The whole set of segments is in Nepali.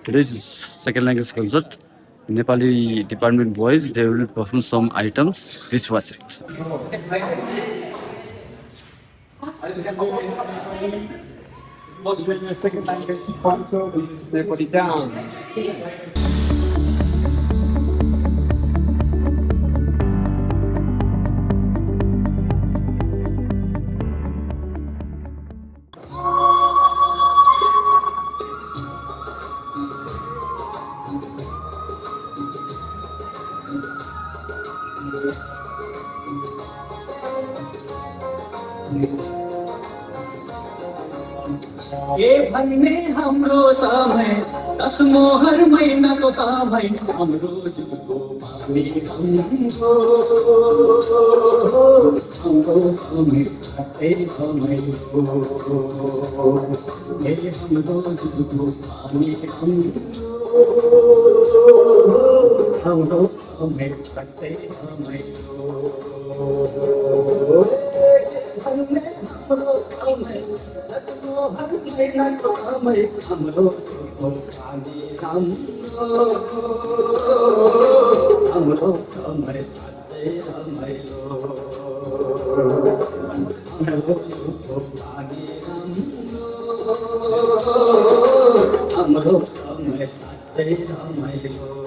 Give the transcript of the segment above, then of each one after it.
Today's is second language concert. Nepali department boys, they will perform some items. Please watch it. Most of the second language concert is Nepali dance. के भन्ने हाम्रो समय दस मोहर महिनाको समय हाम्रो जुगो पानी हाम्रो समय छाते समय हो हे हाम्रो जुगो पानी हाम्रो समय छाते समय हो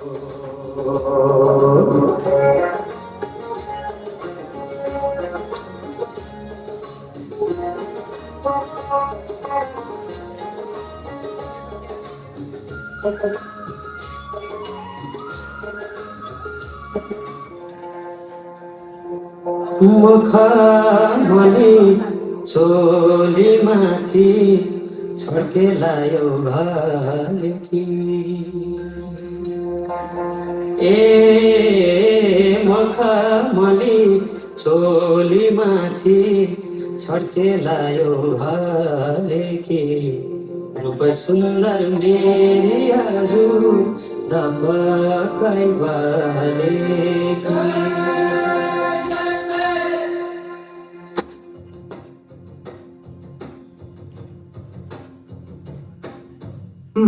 मुखमली चोली माथि छड्केलायो घालेकी ए मुखमली चोली माथि छड्केलायो घालेकी रूप सुन्दर मेरी आजु दबकाइ बालेकी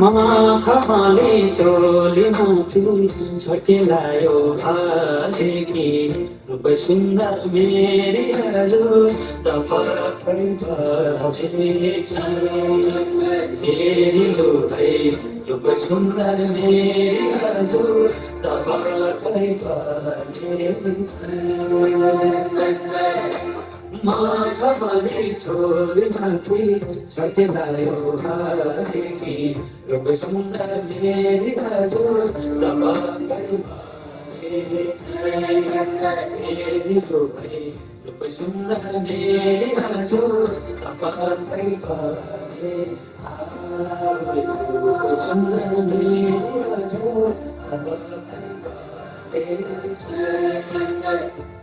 मखमली चोली माथि छड्केलायो घालेकी रूप सुन्दर मेरी आजु दबकाइ बालेकी फेरि लुकाइ रूप सुन्दर मेरी आजु दबकाइ बालेकी मखमली चोली माथि छड्केलायो घालेकी रूप सुन्दर मेरी आजु दबकाइ बालेकी रूप सुन्दर मेरी आजु दबकाइ बालेकी रूप सुन्दर मेरी आजु दबकाइ बालेकी